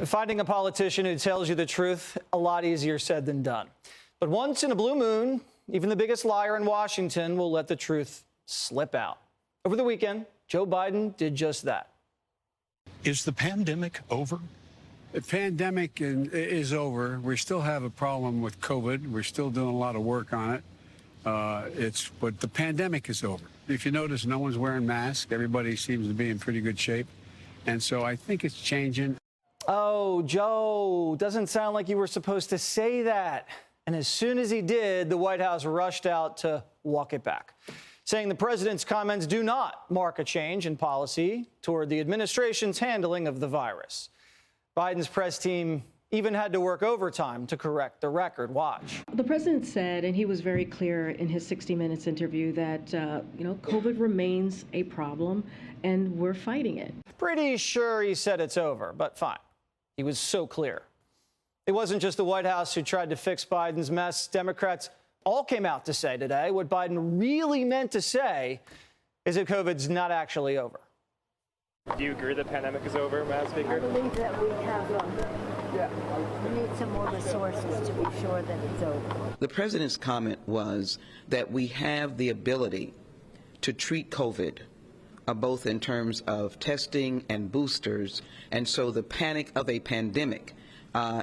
Finding a politician who tells you the truth, a lot easier said than done. But once in a blue moon, even the biggest liar in Washington will let the truth slip out. Over the weekend, Joe Biden did just that. Is the pandemic over? The pandemic is over. We still have a problem with COVID. We're still doing a lot of work on it. But the pandemic is over. If you notice, no one's wearing masks. Everybody seems to be in pretty good shape. And so I think it's changing. Oh, Joe, doesn't sound like you were supposed to say that. And as soon as he did, the White House rushed out to walk it back, saying the president's comments do not mark a change in policy toward the administration's handling of the virus. Biden's press team even had to work overtime to correct the record. Watch. The president said, and he was very clear in his 60 Minutes interview, that, COVID remains a problem and we're fighting it. Pretty sure he said it's over, but fine. He was so clear. It wasn't just the White House who tried to fix Biden's mess. Democrats all came out to say today what Biden really meant to say is that COVID's not actually over. Do you agree the pandemic is over, Madam Speaker? I believe that we need some more resources to be sure that it's over. The president's comment was that we have the ability to treat COVID, both in terms of testing and boosters, and so the panic of a pandemic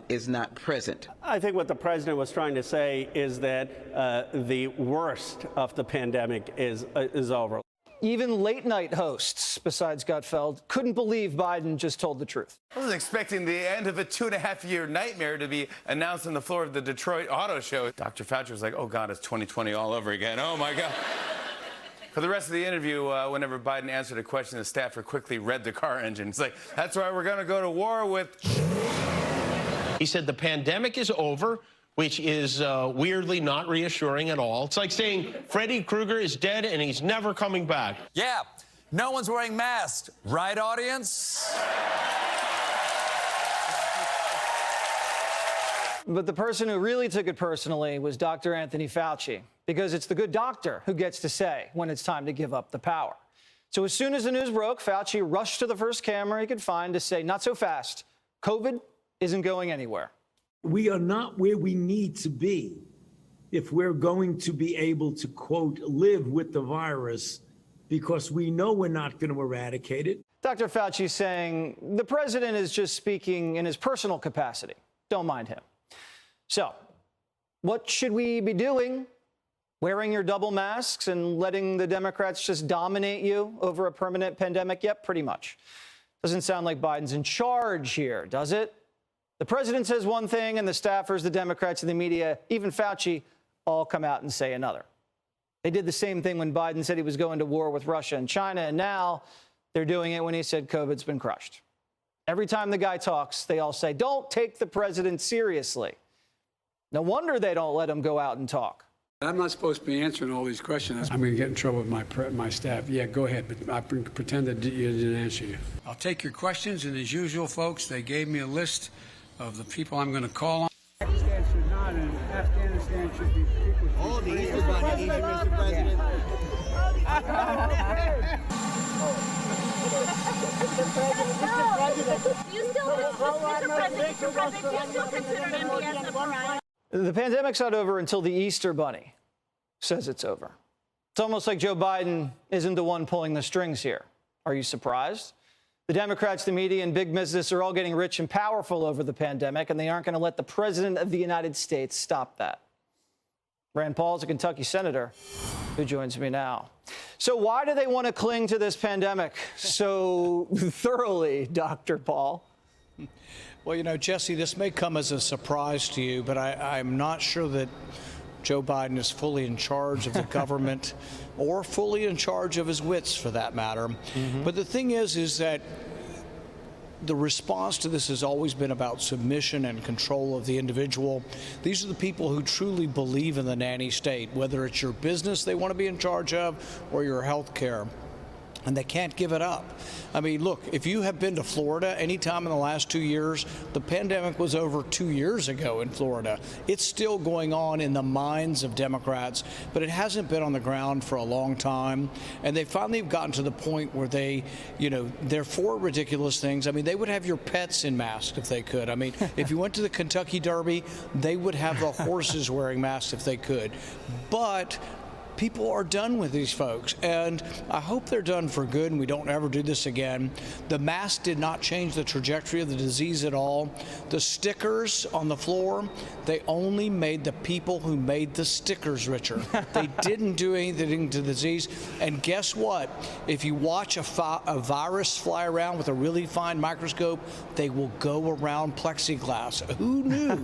is not present. I think what the president was trying to say is that the worst of the pandemic is over. Even late-night hosts, besides Gutfeld, couldn't believe Biden just told the truth. I was expecting the end of a 2.5-year nightmare to be announced on the floor of the Detroit Auto Show. Dr. Fauci was like, oh, God, it's 2020 all over again. Oh, my God. For the rest of the interview, whenever Biden answered a question, the staffer quickly read the car engine. It's like, that's why we're going to go to war with... He said the pandemic is over, which is weirdly not reassuring at all. It's like saying Freddy Krueger is dead and he's never coming back. Yeah, no one's wearing masks. Right, audience? But the person who really took it personally was Dr. Anthony Fauci, because it's the good doctor who gets to say when it's time to give up the power. So as soon as the news broke, Fauci rushed to the first camera he could find to say, not so fast. COVID isn't going anywhere. We are not where we need to be if we're going to be able to, quote, live with the virus, because we know we're not going to eradicate it. Dr. Fauci saying the president is just speaking in his personal capacity. Don't mind him. So what should we be doing? Wearing your double masks and letting the Democrats just dominate you over a permanent pandemic? Yep, pretty much. Doesn't sound like Biden's in charge here, does it? The president says one thing and the staffers, the Democrats, and the media, even Fauci, all come out and say another. They did the same thing when Biden said he was going to war with Russia and China, and now they're doing it when he said COVID's been crushed. Every time the guy talks, they all say, don't take the president seriously. No wonder they don't let him go out and talk. I'm not supposed to be answering all these questions. I'm going to get in trouble with my staff. Yeah, go ahead, but I pretend that you didn't answer you. I'll take your questions, and as usual, folks, they gave me a list of the people I'm going to call on. Pakistan should not, and Afghanistan should be people. Oh, the Easter Bunny, easy, Mr. President. The pandemic's not over until the Easter Bunny says it's over. It's almost like Joe Biden isn't the one pulling the strings here. Are you surprised? The Democrats, the media, and big business are all getting rich and powerful over the pandemic, and they aren't going to let the president of the United States stop that. Rand Paul's a Kentucky senator who joins me now. So why do they want to cling to this pandemic so thoroughly, Dr. Paul? Well, Jesse, this may come as a surprise to you, but I'm not sure that Joe Biden is fully in charge of the government or fully in charge of his wits, for that matter. But the thing is that the response to this has always been about submission and control of the individual. These are the people who truly believe in the nanny state, whether it's your business they want to be in charge of or your health care. and they can't give it up. I mean, look, if you have been to Florida anytime in the last 2 years, the pandemic was over 2 years ago in Florida. It's still going on in the minds of Democrats, but it hasn't been on the ground for a long time. And they finally have gotten to the point where they, they're for ridiculous things. I mean, they would have your pets in masks if they could. I mean, if you went to the Kentucky Derby, they would have the horses wearing masks if they could. But people are done with these folks, and I hope they're done for good and we don't ever do this again. The mask did not change the trajectory of the disease at all. The stickers on the floor, they only made the people who made the stickers richer. They didn't do anything to the disease. And guess what? If you watch a virus fly around with a really fine microscope, they will go around plexiglass. Who knew?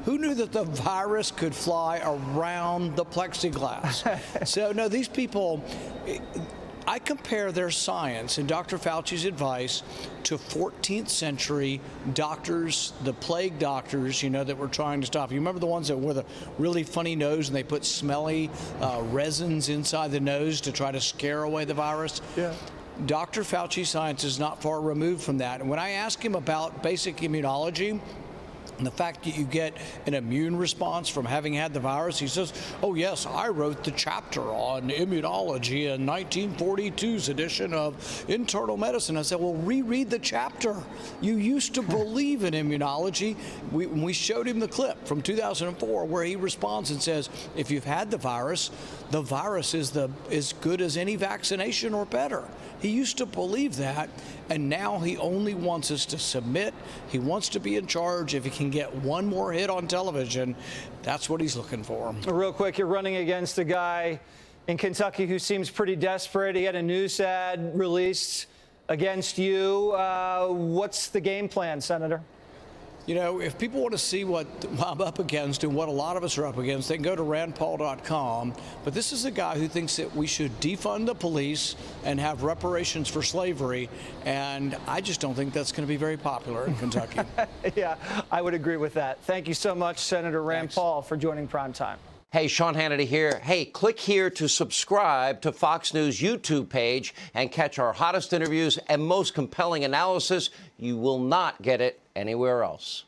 Who knew that the virus could fly around the plexiglass? So, no, these people, I compare their science and Dr. Fauci's advice to 14th century doctors, the plague doctors, that were trying to stop. You remember the ones that wore the really funny nose and they put smelly resins inside the nose to try to scare away the virus? Yeah. Dr. Fauci's science is not far removed from that. And when I ask him about basic immunology, and the fact that you get an immune response from having had the virus, he says, oh, yes, I wrote the chapter on immunology in 1942's edition of Internal Medicine. I said, well, reread the chapter. You used to believe in immunology. We showed him the clip from 2004 where he responds and says, if you've had the virus is as good as any vaccination or better. He used to believe that, and now he only wants us to submit. He wants to be in charge. If he can get one more hit on television, that's what he's looking for. Real quick, you're running against a guy in Kentucky who seems pretty desperate. He had a news ad released against you. What's the game plan, Senator? If people want to see what I'm up against and what a lot of us are up against, they can go to randpaul.com. But this is a guy who thinks that we should defund the police and have reparations for slavery. And I just don't think that's going to be very popular in Kentucky. Yeah, I would agree with that. Thank you so much, Senator Rand Paul, for joining Primetime. Hey, Sean Hannity here. Hey, click here to subscribe to Fox News YouTube page and catch our hottest interviews and most compelling analysis. You will not get it anywhere else.